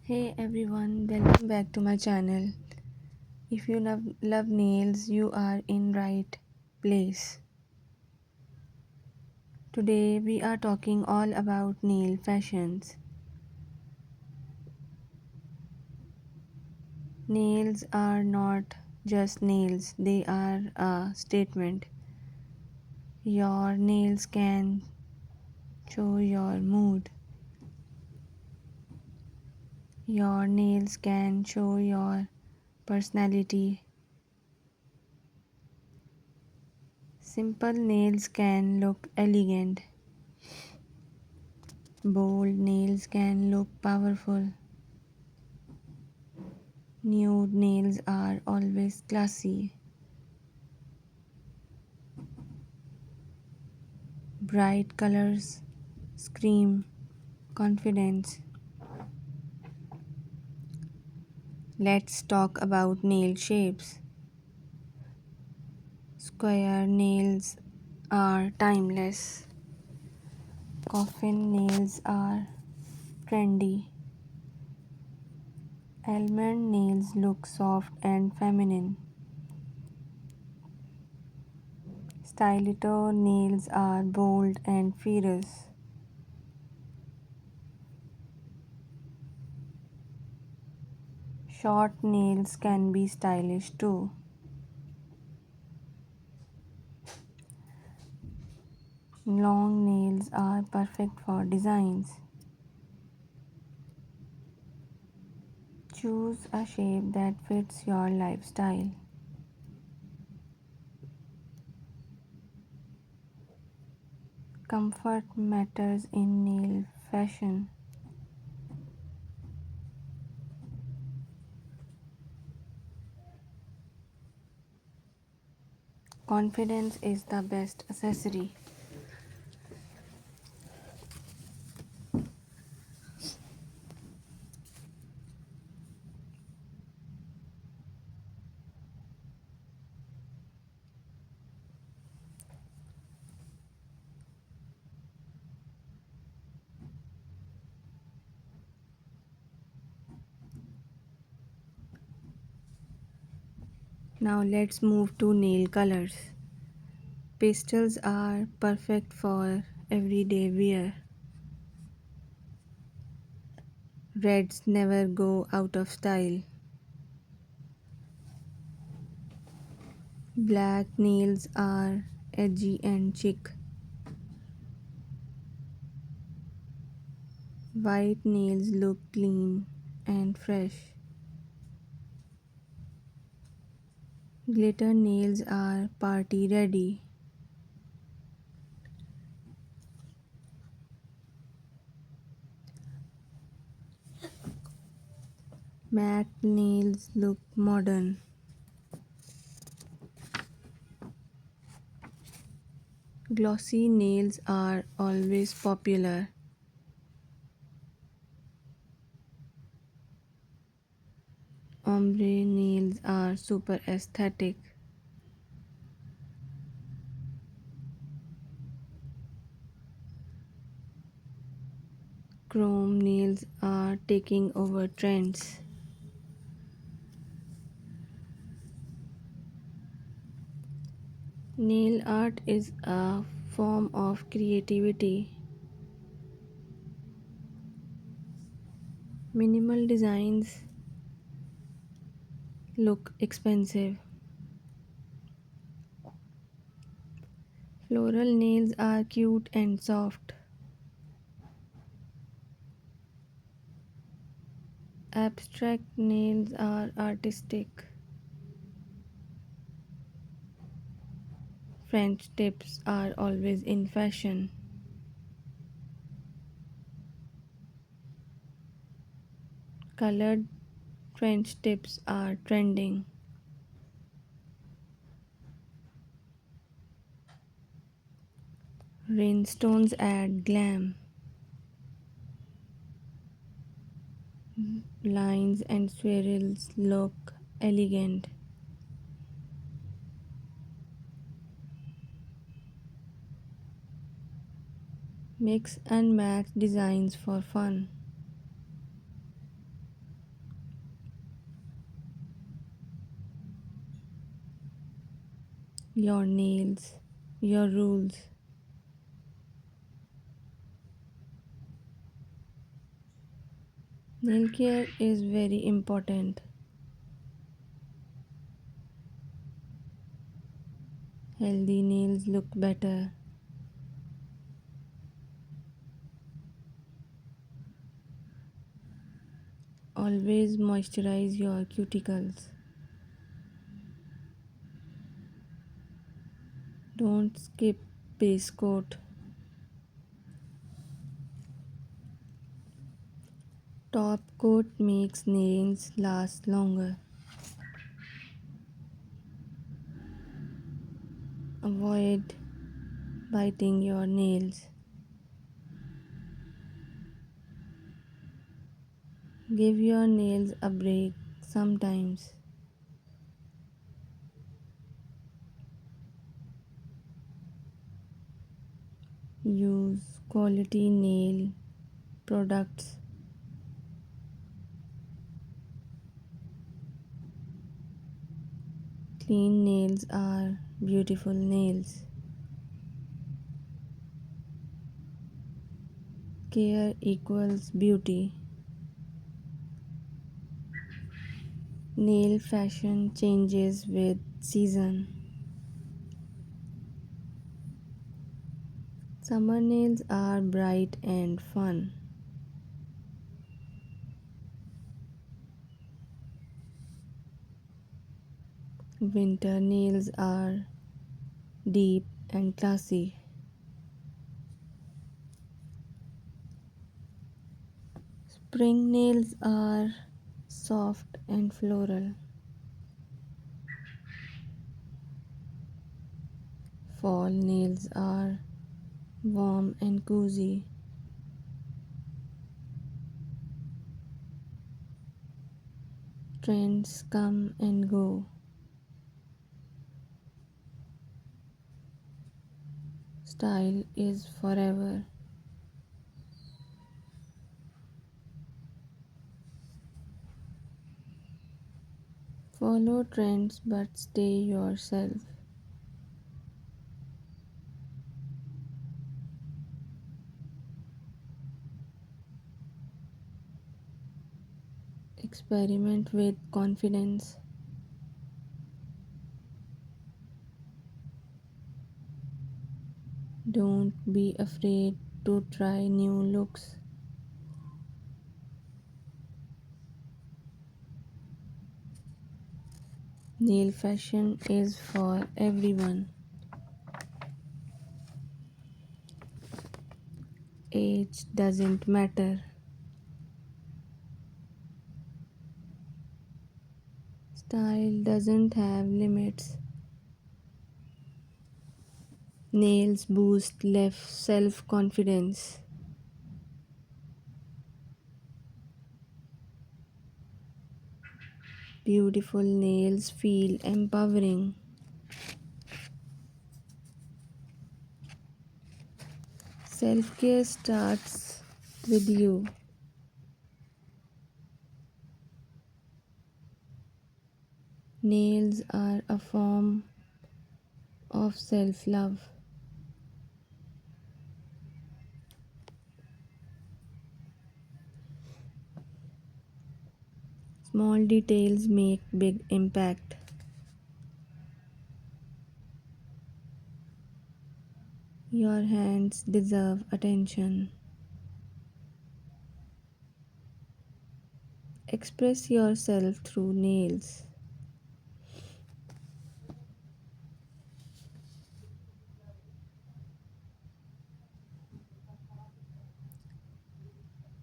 Hey everyone, welcome back to my channel. If you love nails, you are in right place. Today we are talking all about nail fashions. Nails are not just nails, they are a statement. Your nails can show your mood. Your nails can show your personality. Simple nails can look elegant. Bold nails can look powerful. Nude nails are always classy. Bright colors scream confidence. Let's talk about nail shapes. Square nails are timeless. Coffin nails are trendy. Almond nails look soft and feminine. Stiletto nails are bold and fierce. Short nails can be stylish too. Long nails are perfect for designs. Choose a shape that fits your lifestyle. Comfort matters in nail fashion. Confidence is the best accessory. Now let's move to nail colors. Pastels are perfect for everyday wear. Reds never go out of style. Black nails are edgy and chic. White nails look clean and fresh. Glitter nails are party ready. Matte nails look modern. Glossy nails are always popular. Ombre nails are super aesthetic. Chrome nails are taking over trends. Nail art is a form of creativity. Minimal designs look expensive. Floral nails are cute and soft. Abstract nails are artistic. French tips are always in fashion. Colored French tips are trending. Rhinestones add glam. Lines and swirls look elegant. Mix and match designs for fun. your nails, your rules. Nail care is very important. Healthy nails look better. Always moisturize your cuticles. Don't skip base coat. Top coat makes nails last longer. Avoid biting your nails. Give your nails a break sometimes. Use quality nail products. Clean nails are beautiful nails. Care equals beauty. Nail fashion changes with season. Summer nails are bright and fun. Winter nails are deep and classy. Spring nails are soft and floral. Fall nails are warm and cozy. Trends come and go. Style is forever. Follow trends but stay yourself. Experiment with confidence. Don't be afraid to try new looks. Nail fashion is for everyone. Age doesn't matter. Style doesn't have limits. Nails boost left self confidence. Beautiful nails feel empowering. Self care starts with you. Nails are a form of self love. Small details make big impact. Your hands deserve attention. Express yourself through nails.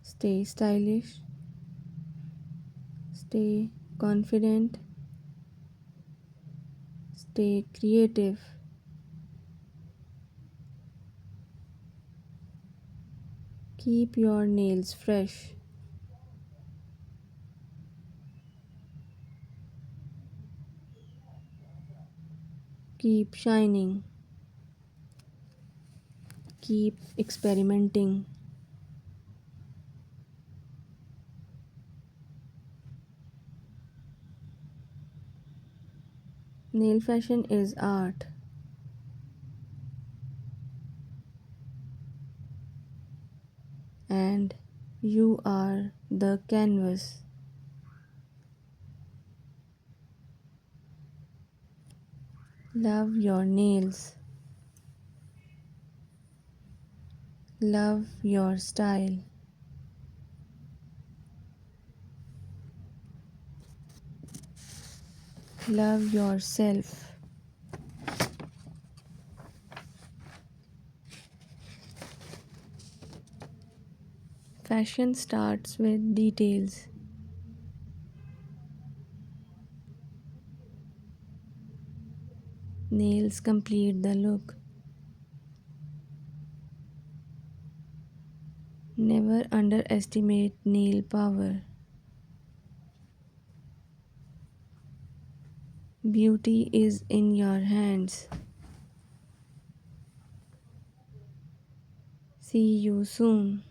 Stay stylish, stay confident, stay creative. Keep your nails fresh. Keep shining. Keep experimenting. Nail fashion is art. You are the canvas. Love your nails. Love your style. Love yourself. Fashion starts with details. Nails complete the look. Never underestimate nail power. Beauty is in your hands. See you soon.